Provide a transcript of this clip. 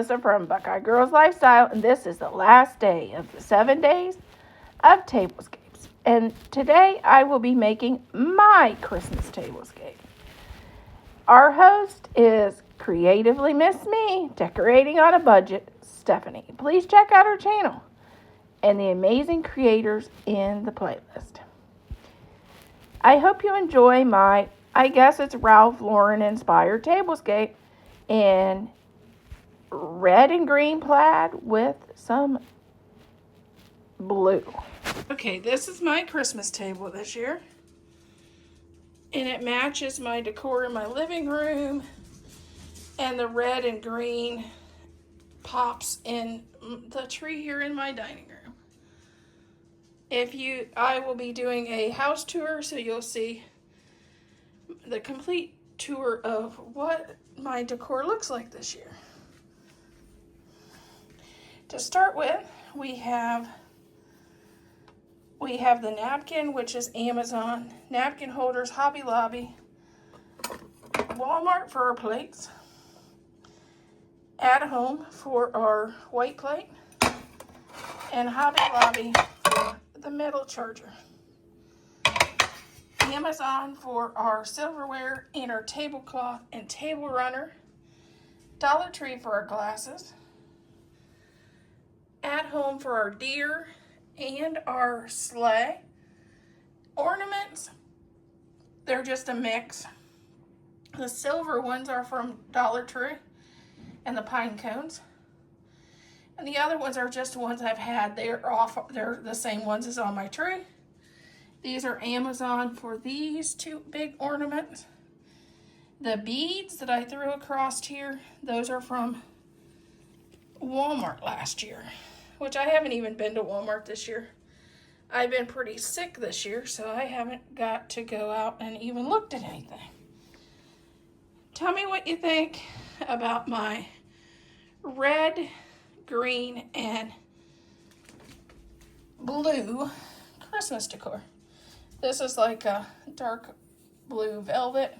Melissa from Buckeye Girls Lifestyle, and this is the last day of the 7 days of tablescapes. And today I will be making my Christmas tablescape. Our host is Creatively Miss Me, Decorating on a Budget, Stephanie. Please check out her channel and the amazing creators in the playlist. I hope you enjoy my, I guess it's Ralph Lauren inspired tablescape in red and green plaid with some blue. Okay, this is my Christmas table this year. And it matches my decor in my living room. And the red and green pops in the tree here in my dining room. I will be doing a house tour, so you'll see the complete tour of what my decor looks like this year. To start with, we have the napkin, which is Amazon. Napkin holders, Hobby Lobby. Walmart for our plates. At Home for our white plate. And Hobby Lobby for the metal charger. Amazon for our silverware and our tablecloth and table runner. Dollar Tree for our glasses. At Home for our deer and our sleigh. Ornaments, they're just a mix. The silver ones are from Dollar Tree and the pine cones. And the other ones are just ones I've had. They're the same ones as on my tree. These are Amazon for these two big ornaments. The beads that I threw across here, those are from Walmart last year, which I haven't even been to Walmart this year. I've been pretty sick this year, so I haven't got to go out and even looked at anything. Tell me what you think about my red, green, and blue Christmas decor. This is like a dark blue velvet.